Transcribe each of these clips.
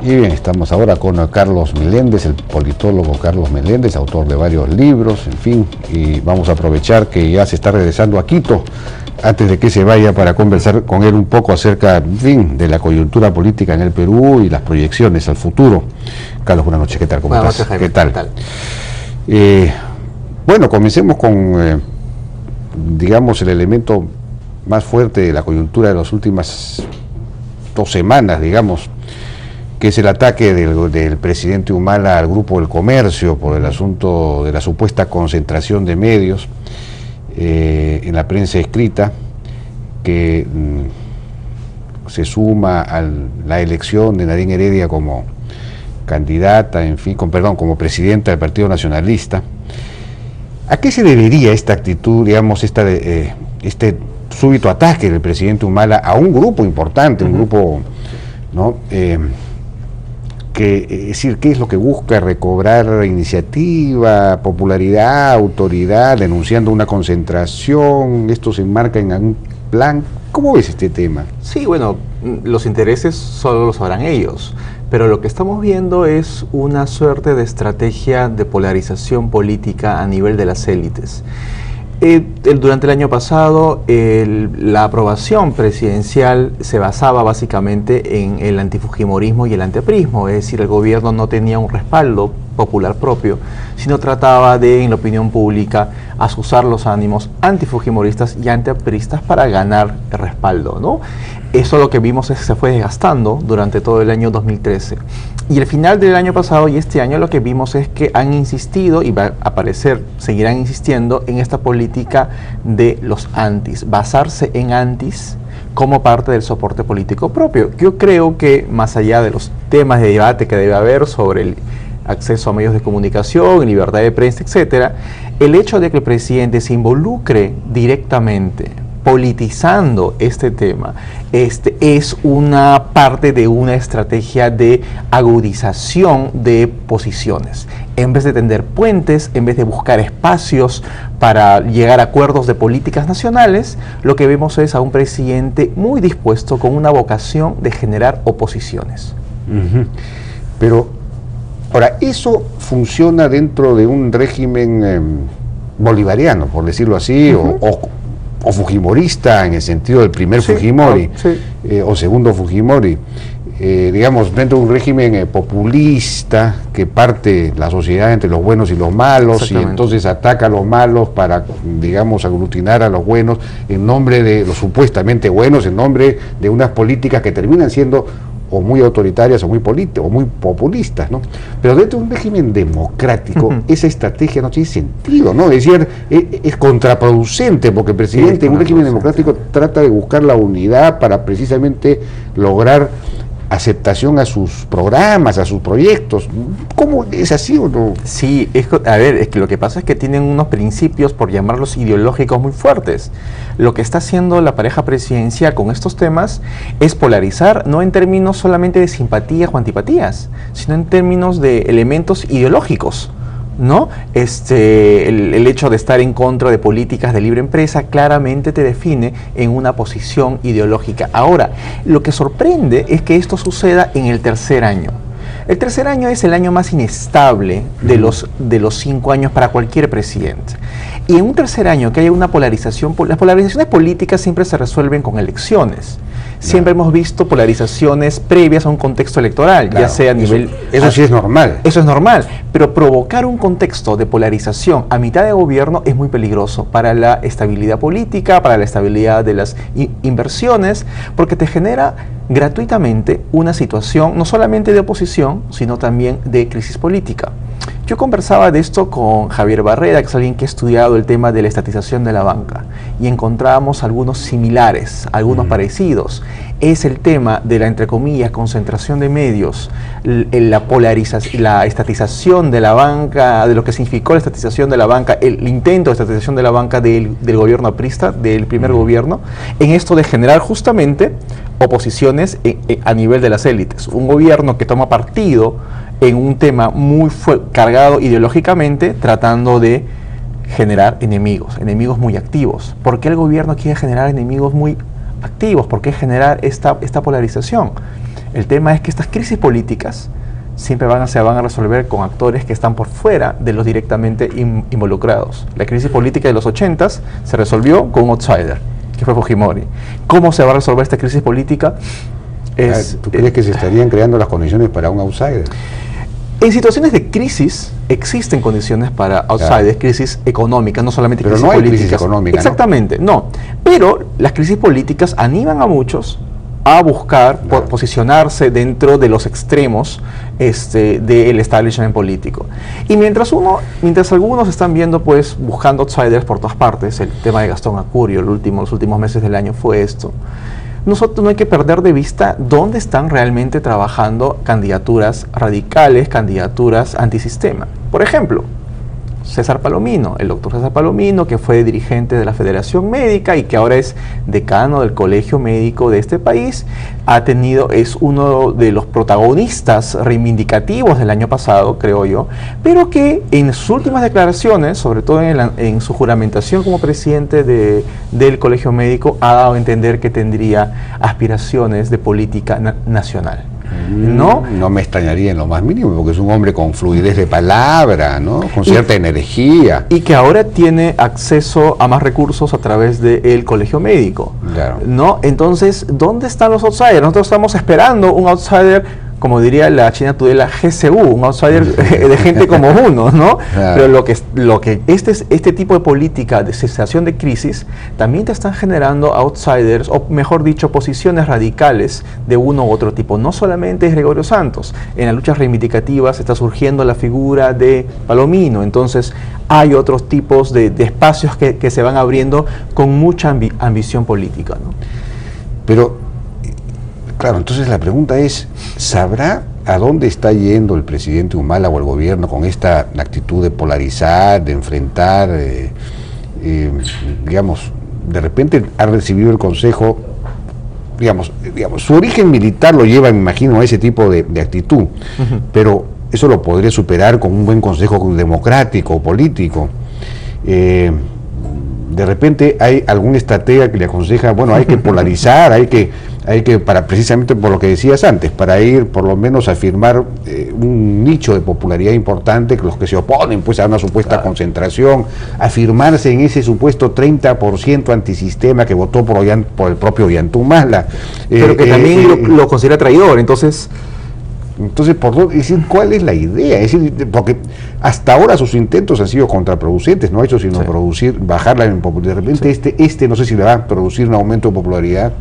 Y bien, estamos ahora con Carlos Meléndez, el politólogo Carlos Meléndez, autor de varios libros, en fin, y vamos a aprovechar que ya se está regresando a Quito, antes de que se vaya, para conversar con él un poco acerca, en fin, de la coyuntura política en el Perú y las proyecciones al futuro. Carlos, buenas noches, ¿qué tal? ¿Cómo estás? Buenas noches, Jaime. ¿Qué tal? Bueno, comencemos con, digamos, el elemento más fuerte de la coyuntura de las últimas 2 semanas, digamos, que es el ataque del presidente Humala al Grupo del Comercio por el asunto de la supuesta concentración de medios en la prensa escrita, que se suma a la elección de Nadine Heredia como candidata, en fin, como presidenta del Partido Nacionalista. ¿A qué se debería esta actitud, digamos, este súbito ataque del presidente Humala a un grupo importante, un grupo, ¿no? Es decir, ¿qué es lo que busca? Recobrar iniciativa, popularidad, autoridad, denunciando una concentración. Esto se enmarca en algún plan. ¿Cómo ves este tema? Sí, bueno, los intereses solo los sabrán ellos, pero lo que estamos viendo es una suerte de estrategia de polarización política a nivel de las élites. Durante el año pasado, la aprobación presidencial se basaba básicamente en el antifujimorismo y el antiaprismo, es decir, el gobierno no tenía un respaldo popular propio, sino trataba de, en la opinión pública, azuzar los ánimos antifujimoristas y antiapristas para ganar el respaldo, ¿no? Eso lo que vimos es que se fue desgastando durante todo el año 2013. Y al final del año pasado y este año lo que vimos es que han insistido, y va a parecer, seguirán insistiendo en esta política de los antis, basarse en antis como parte del soporte político propio. Yo creo que más allá de los temas de debate que debe haber sobre el acceso a medios de comunicación, libertad de prensa, etcétera, el hecho de que el presidente se involucre directamente politizando este tema, es una parte de una estrategia de agudización de posiciones. En vez de tender puentes, en vez de buscar espacios para llegar a acuerdos de políticas nacionales, lo que vemos es a un presidente muy dispuesto, con una vocación de generar oposiciones. Pero, ahora, eso funciona dentro de un régimen bolivariano, por decirlo así, o fujimorista, en el sentido del primer Fujimori, o segundo Fujimori, digamos, dentro de un régimen populista que parte la sociedad entre los buenos y los malos, y entonces ataca a los malos para, digamos, aglutinar a los buenos en nombre de los supuestamente buenos, en nombre de unas políticas que terminan siendo o muy autoritarias o muy populistas, ¿no? Pero dentro de un régimen democrático, esa estrategia no tiene sentido, ¿no? Es decir, es contraproducente, porque el presidente en un régimen democrático trata de buscar la unidad para precisamente lograr aceptación a sus programas, a sus proyectos. ¿Cómo es así o no? Sí, es que lo que pasa es que tienen unos principios, por llamarlos ideológicos, muy fuertes. Lo que está haciendo la pareja presidencial con estos temas es polarizar, no en términos solamente de simpatías o antipatías, sino en términos de elementos ideológicos, ¿no? El hecho de estar en contra de políticas de libre empresa claramente te define en una posición ideológica. Ahora, lo que sorprende es que esto suceda en el tercer año. El tercer año es el año más inestable de los 5 años para cualquier presidente. Y en un tercer año que haya una polarización, las polarizaciones políticas siempre se resuelven con elecciones. Siempre hemos visto polarizaciones previas a un contexto electoral, ya sea a nivel... Eso sí es normal. Eso es normal, pero provocar un contexto de polarización a mitad de gobierno es muy peligroso para la estabilidad política, para la estabilidad de las inversiones, porque te genera gratuitamente una situación no solamente de oposición, sino también de crisis política. Yo conversaba de esto con Javier Barrera, que es alguien que ha estudiado el tema de la estatización de la banca, y encontrábamos algunos similares, algunos parecidos. Es el tema de la, entre comillas, concentración de medios, la polarización, la estatización de la banca, de lo que significó la estatización de la banca, el intento de estatización de la banca del gobierno aprista, del primer gobierno, en esto de generar justamente oposiciones a nivel de las élites. Un gobierno que toma partido en un tema muy cargado ideológicamente, tratando de generar enemigos muy activos. ¿Por qué el gobierno quiere generar enemigos muy activos? ¿Por qué generar esta polarización? El tema es que estas crisis políticas siempre se van a resolver con actores que están por fuera de los directamente involucrados. La crisis política de los 80s se resolvió con un outsider, que fue Fujimori. ¿Cómo se va a resolver esta crisis política? ¿Tú crees que se estarían creando las condiciones para un outsider? En situaciones de crisis existen condiciones para outsiders, claro. Crisis económica, no solamente pero crisis no hay políticas. Crisis económica, exactamente, no. Pero las crisis políticas animan a muchos a buscar posicionarse dentro de los extremos del establishment político. Y mientras algunos están viendo, pues, buscando outsiders por todas partes, el tema de Gastón Acurio, los últimos meses del año fue esto, nosotros no hay que perder de vista dónde están realmente trabajando candidaturas radicales, candidaturas antisistema. Por ejemplo, César Palomino, el doctor César Palomino, que fue dirigente de la Federación Médica y que ahora es decano del Colegio Médico de este país, es uno de los protagonistas reivindicativos del año pasado, creo yo, pero que en sus últimas declaraciones, sobre todo en su juramentación como presidente del Colegio Médico, ha dado a entender que tendría aspiraciones de política nacional. No me extrañaría en lo más mínimo, porque es un hombre con fluidez de palabra, ¿no? Con cierta energía. Y que ahora tiene acceso a más recursos a través del Colegio Médico. Claro. ¿No? Entonces, ¿dónde están los outsiders? Nosotros estamos esperando un outsider, como diría la China Tudela, GCU, un outsider de gente como uno, ¿no? Claro. Pero este tipo de política de cesación de crisis también te están generando outsiders, o mejor dicho, posiciones radicales de uno u otro tipo. No solamente es Gregorio Santos, en las luchas reivindicativas está surgiendo la figura de Palomino, entonces hay otros tipos de espacios que se van abriendo con mucha ambición política, ¿no? Pero claro, entonces la pregunta es, ¿sabrá a dónde está yendo el presidente Humala o el gobierno con esta actitud de polarizar, de enfrentar, digamos, de repente ha recibido el consejo, digamos, su origen militar lo lleva, me imagino, a ese tipo de actitud, pero eso lo podría superar con un buen consejo democrático, político. De repente hay algún estratega que le aconseja, bueno, hay que polarizar, hay que precisamente por lo que decías antes, para ir por lo menos a firmar un nicho de popularidad importante, que los que se oponen pues a una supuesta concentración, afirmarse en ese supuesto 30% antisistema que votó por el propio Ollantumala. Pero que también lo considera traidor, entonces, ¿cuál es la idea? Es decir, porque hasta ahora sus intentos han sido contraproducentes, no ha hecho sino bajarla en popularidad. De repente no sé si le va a producir un aumento de popularidad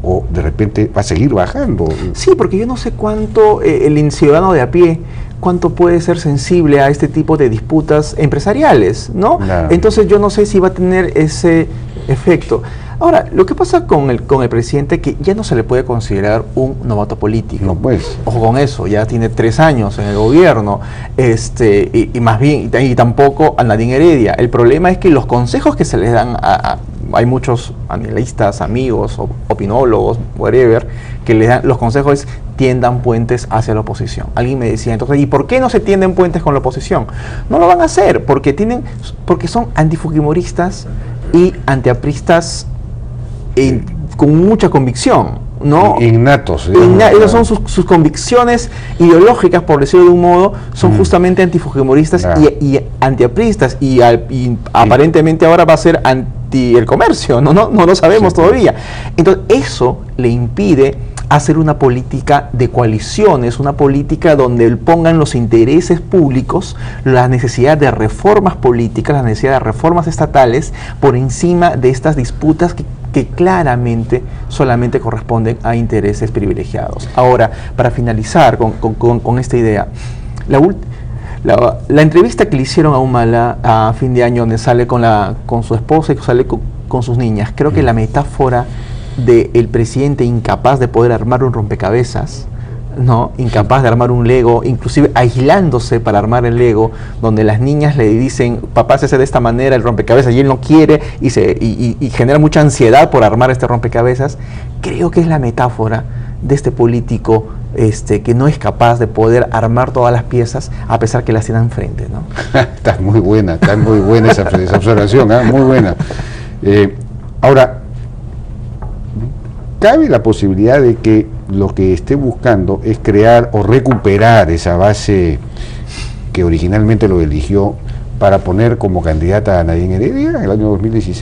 o de repente va a seguir bajando. Sí, porque yo no sé cuánto el ciudadano de a pie, cuánto puede ser sensible a este tipo de disputas empresariales, ¿no? Claro. Entonces yo no sé si va a tener ese efecto. Ahora, lo que pasa con el presidente, que ya no se le puede considerar un novato político. No, pues. Ojo con eso, ya tiene 3 años en el gobierno, y más bien, y tampoco a Nadine Heredia. El problema es que los consejos que se les dan hay muchos analistas, amigos, opinólogos, whatever, que les dan los consejos es tiendan puentes hacia la oposición. Alguien me decía, entonces, ¿y por qué no se tienden puentes con la oposición? No lo van a hacer, porque son antifujimoristas y antiapristas con mucha convicción, ¿no? Innatos. Esas son sus convicciones ideológicas, por decirlo de un modo, son justamente antifujimoristas y antiapristas, y aparentemente ahora va a ser anti el comercio, no lo sabemos todavía. Entonces eso le impide hacer una política de coaliciones, una política donde pongan los intereses públicos, la necesidad de reformas políticas, la necesidad de reformas estatales por encima de estas disputas que claramente solamente corresponden a intereses privilegiados. Ahora, para finalizar con esta idea, la entrevista que le hicieron a Humala a fin de año, donde sale con su esposa y sale con sus niñas, creo que la metáfora del presidente incapaz de poder armar un rompecabezas, ¿no? Incapaz de armar un Lego, inclusive aislándose para armar el Lego, donde las niñas le dicen, papá, se hace de esta manera el rompecabezas, y él no quiere, y genera mucha ansiedad por armar este rompecabezas. Creo que es la metáfora de este político que no es capaz de poder armar todas las piezas a pesar que las tiene enfrente, ¿no? Está muy buena esa observación, muy buena. Ahora, cabe la posibilidad de que lo que esté buscando es crear o recuperar esa base que originalmente lo eligió para poner como candidata a Nadine Heredia en el año 2016.